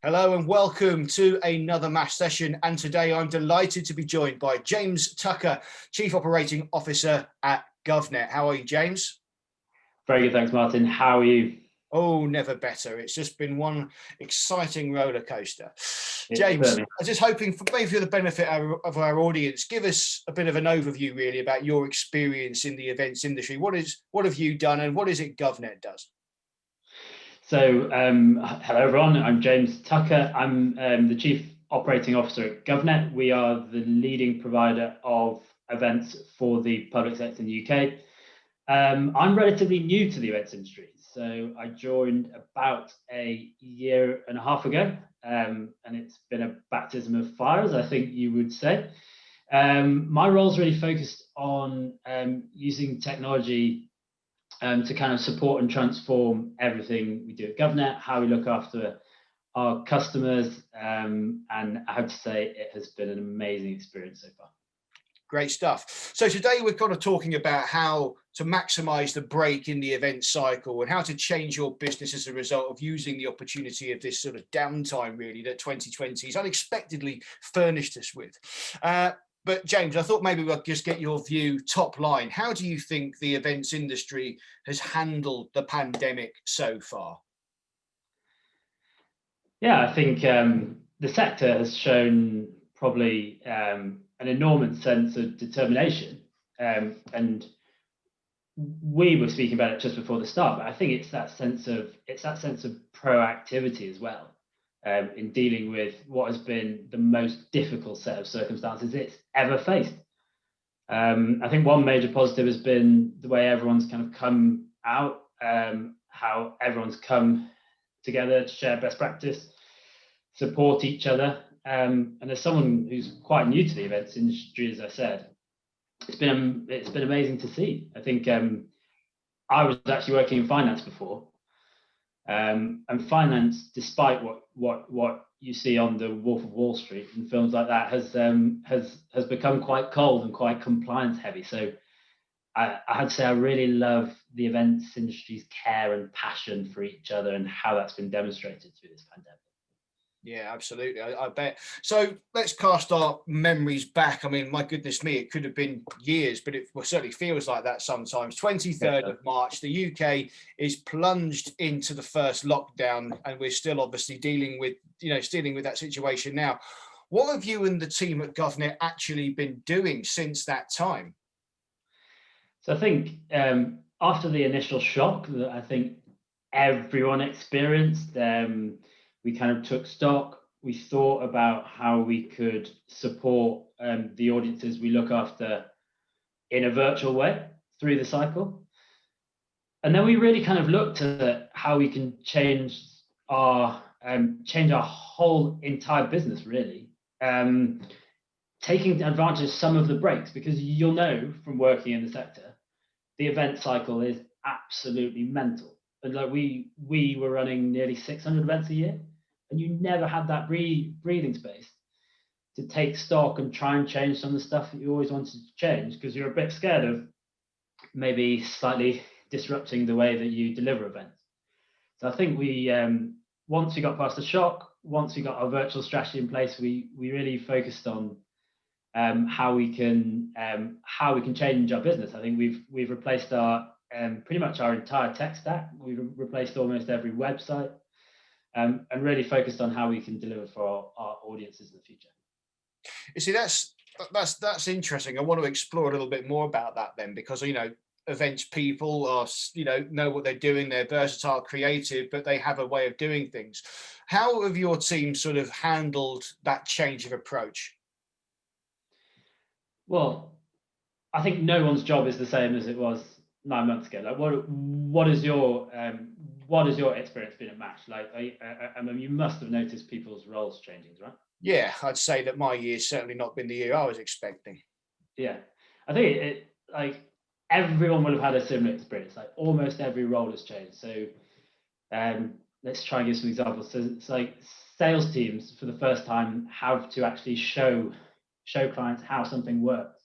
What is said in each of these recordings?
Hello and welcome to another MASH session. And today I'm delighted to be joined by James Tucker, Chief Operating Officer at GovNet. How are you, James? Very good, thanks, Martin. How are you? Oh, never better. It's just been one exciting roller coaster. James, I was just hoping, maybe for the benefit of our audience, give us a bit of an overview really about your experience in the events industry. What have you done and what is it GovNet does? So, hello everyone, I'm James Tucker. I'm the Chief Operating Officer at GovNet. We are the leading provider of events for the public sector in the UK. I'm relatively new to the events industry. So I joined about a year and a half ago, and it's been a baptism of fire, as I think you would say. My role is really focused on using technology to kind of support and transform everything we do at GovNet, how we look after our customers, and I have to say it has been an amazing experience so far. Great stuff. So today we're kind of talking about how to maximize the break in the event cycle and how to change your business as a result of using the opportunity of this sort of downtime really that 2020 has unexpectedly furnished us with. But James, I thought maybe we'll just get your view top line. How do you think the events industry has handled the pandemic so far? Yeah, I think the sector has shown probably an enormous sense of determination, and we were speaking about it just before the start. But I think it's that sense of proactivity as well in dealing with what has been the most difficult set of circumstances it's ever faced. I think one major positive has been the way everyone's kind of come out, how everyone's come together to share best practice, support each other. And as someone who's quite new to the events industry, as I said, it's been amazing to see. I think I was actually working in finance before, and finance, despite what you see on the Wolf of Wall Street and films like that, has become quite cold and quite compliance heavy. So I had to say I really love the events industry's care and passion for each other and how that's been demonstrated through this pandemic. Yeah, absolutely. I bet. So let's cast our memories back. I mean, my goodness me, it could have been years, but it certainly feels like that sometimes. 23rd of March, the UK is plunged into the first lockdown, and we're still obviously dealing with that situation now. What have you and the team at GovNet actually been doing since that time? So I think after the initial shock that I think everyone experienced, we kind of took stock. We thought about how we could support the audiences we look after in a virtual way through the cycle. And then we really kind of looked at how we can change our whole entire business, really, taking advantage of some of the breaks, because you'll know from working in the sector, the event cycle is absolutely mental. And like we were running nearly 600 events a year, and you never had that breathing space to take stock and try and change some of the stuff that you always wanted to change, because you're a bit scared of maybe slightly disrupting the way that you deliver events. So I think we, once we got past the shock, once we got our virtual strategy in place, we really focused on how we can change our business. I think we've replaced our pretty much our entire tech stack. We've replaced almost every website, and really focused on how we can deliver for our audiences in the future. You see, that's interesting. I want to explore a little bit more about that then, because events people are know what they're doing. They're versatile, creative, but they have a way of doing things. How have your team sort of handled that change of approach? Well, I think no one's job is the same as it was 9 months ago. Like, what is your experience been at MASH? Like, I mean, you must have noticed people's roles changing, right? Yeah, I'd say that my year's certainly not been the year I was expecting. Yeah, I think it like everyone would have had a similar experience. Like almost every role has changed. So let's try and give some examples. So it's like sales teams for the first time have to actually show clients how something works.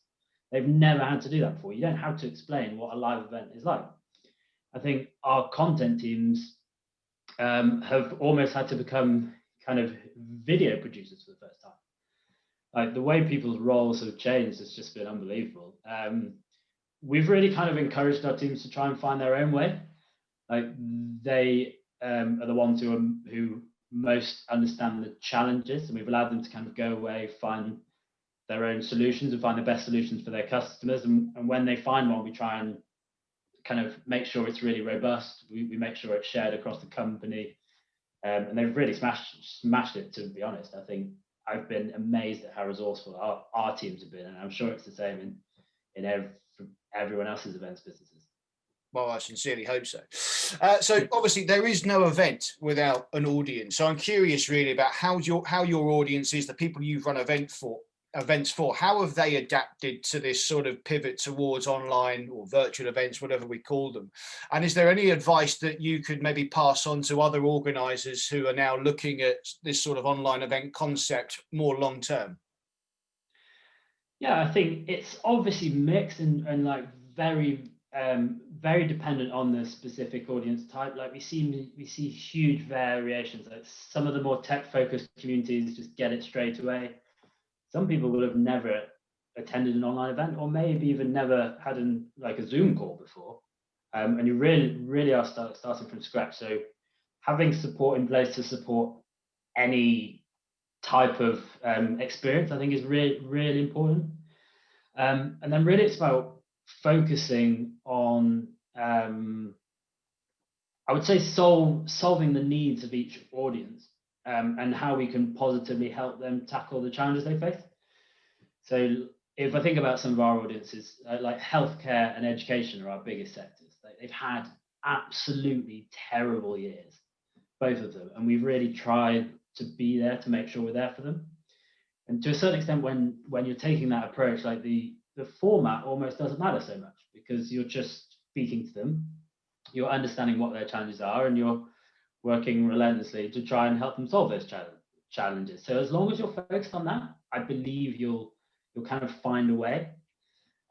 They've never had to do that before. You don't have to explain what a live event is like. I think our content teams have almost had to become kind of video producers for the first time. Like the way people's roles have changed has just been unbelievable. We've really kind of encouraged our teams to try and find their own way. Like they are the ones who most understand the challenges, and we've allowed them to kind of go away, find their own solutions and find the best solutions for their customers. And when they find one, we try and kind of make sure it's really robust. We make sure it's shared across the company. And they've really smashed it, to be honest. I think I've been amazed at how resourceful our teams have been, and I'm sure it's the same in everyone else's events businesses. Well, I sincerely hope so. So obviously there is no event without an audience. So I'm curious really about how your audience is, the people you've run events for, how have they adapted to this sort of pivot towards online or virtual events, whatever we call them? And is there any advice that you could maybe pass on to other organisers who are now looking at this sort of online event concept more long term? Yeah, I think it's obviously mixed and like very dependent on the specific audience type. Like we see huge variations. Like some of the more tech focused communities just get it straight away. Some people will have never attended an online event, or maybe even never had a Zoom call before. And you really are starting from scratch. So having support in place to support any type of experience, I think, is really important. And then really it's about focusing on, I would say, solving the needs of each audience, and how we can positively help them tackle the challenges they face. So if I think about some of our audiences, like healthcare and education are our biggest sectors. They've had absolutely terrible years, both of them, and we've really tried to be there to make sure we're there for them. And to a certain extent, when you're taking that approach, like the format almost doesn't matter so much, because you're just speaking to them, you're understanding what their challenges are, and you're working relentlessly to try and help them solve those challenges. So as long as you're focused on that, I believe you'll kind of find a way.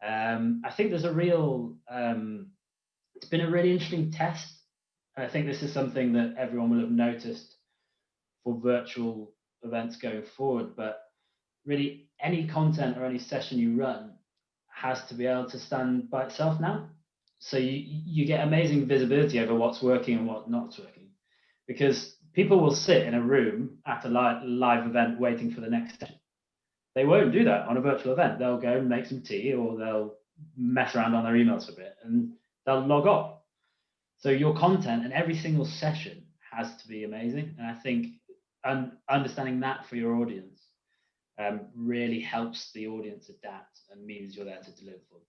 I think there's it's been a really interesting test. I think this is something that everyone will have noticed for virtual events going forward, but really any content or any session you run has to be able to stand by itself now. So you get amazing visibility over what's working and what's not working, because people will sit in a room at a live event waiting for the next session. They won't do that on a virtual event. They'll go and make some tea, or they'll mess around on their emails for a bit, and they'll log off. So your content and every single session has to be amazing. And I think understanding that for your audience really helps the audience adapt, and means you're there to deliver for them.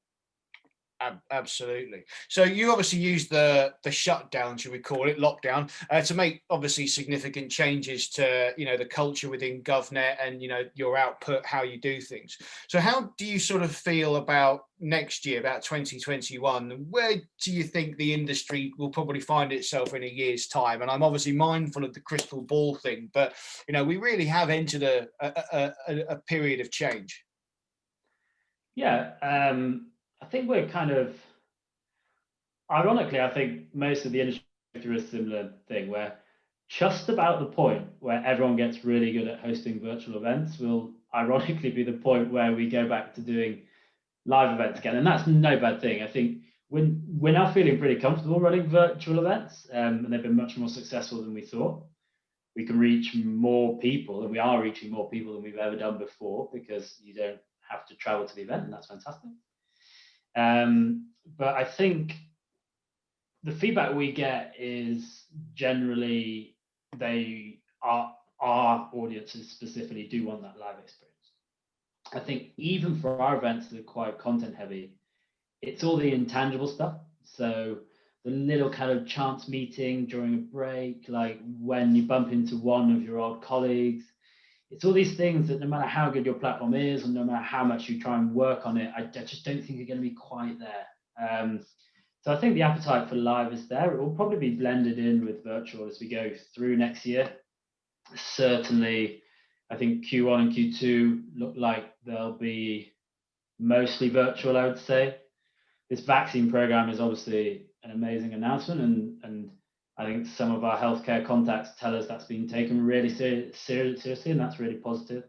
Absolutely. So you obviously used the shutdown, should we call it, lockdown, to make obviously significant changes to the culture within GovNet and your output, how you do things. So how do you sort of feel about next year, about 2021? Where do you think the industry will probably find itself in a year's time? And I'm obviously mindful of the crystal ball thing, but we really have entered a period of change. Yeah. I think we're kind of, ironically, I think most of the industry go through a similar thing, where just about the point where everyone gets really good at hosting virtual events will ironically be the point where we go back to doing live events again. And that's no bad thing. I think we're now feeling pretty comfortable running virtual events, and they've been much more successful than we thought. We can reach more people, and we are reaching more people than we've ever done before, because you don't have to travel to the event, and that's fantastic. But I think the feedback we get is generally our audiences specifically do want that live experience. I think even for our events that are quite content heavy, it's all the intangible stuff. So the little kind of chance meeting during a break, like when you bump into one of your old colleagues, it's all these things that no matter how good your platform is, and no matter how much you try and work on it, I just don't think you're going to be quite there. So I think the appetite for live is there. It will probably be blended in with virtual as we go through next year. Certainly, I think Q1 and Q2 look like they'll be mostly virtual, I would say. This vaccine program is obviously an amazing announcement, and I think some of our healthcare contacts tell us that's been taken really seriously, and that's really positive.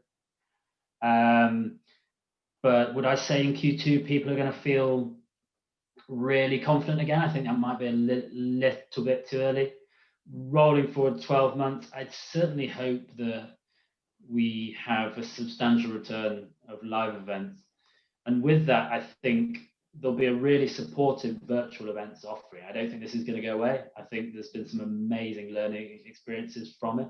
But would I say in Q2 people are going to feel really confident again? I think that might be a little bit too early. Rolling forward 12 months, I'd certainly hope that we have a substantial return of live events. And with that, I think there'll be a really supportive virtual events offering. I don't think this is going to go away. I think there's been some amazing learning experiences from it.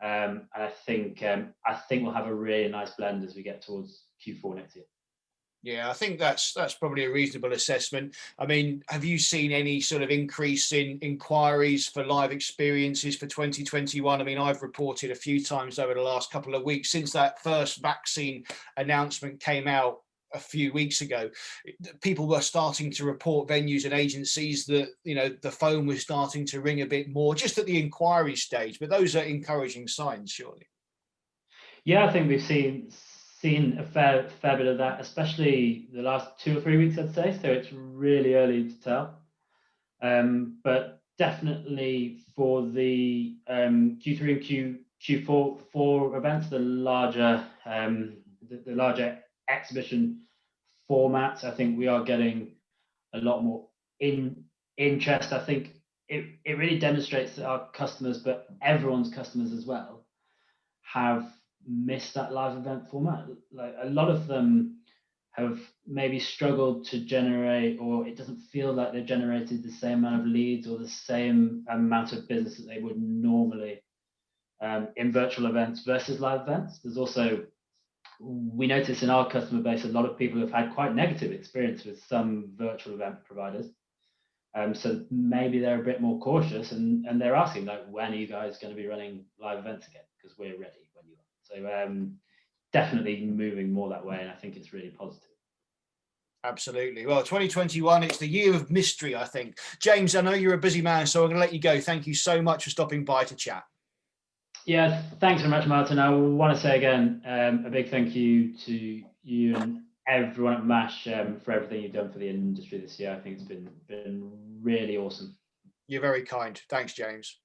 And I think we'll have a really nice blend as we get towards Q4 next year. Yeah, I think that's probably a reasonable assessment. I mean, have you seen any sort of increase in inquiries for live experiences for 2021? I mean, I've reported a few times over the last couple of weeks since that first vaccine announcement came out a few weeks ago. People were starting to report, venues and agencies, that, you know, the phone was starting to ring a bit more just at the inquiry stage. But those are encouraging signs, surely. Yeah, I think we've seen a fair bit of that, especially the last 2 or 3 weeks, I'd say. So it's really early to tell. But definitely for the Q3 and Q4 events, the larger exhibition formats, I think we are getting a lot more interest. I think it really demonstrates that our customers, but everyone's customers as well, have missed that live event format. Like, a lot of them have maybe struggled to generate, or it doesn't feel like they've generated the same amount of leads or the same amount of business that they would normally in virtual events versus live events. There's also, we notice in our customer base, a lot of people have had quite negative experience with some virtual event providers. So maybe they're a bit more cautious, and they're asking, like, when are you guys going to be running live events again? Because we're ready when you are. So definitely moving more that way, and I think it's really positive. Absolutely. Well, 2021, it's the year of mystery, I think. James, I know you're a busy man, so I'm going to let you go. Thank you so much for stopping by to chat. Yeah, thanks very much, Martin. I want to say again, a big thank you to you and everyone at MASH for everything you've done for the industry this year. I think it's been really awesome. You're very kind. Thanks, James.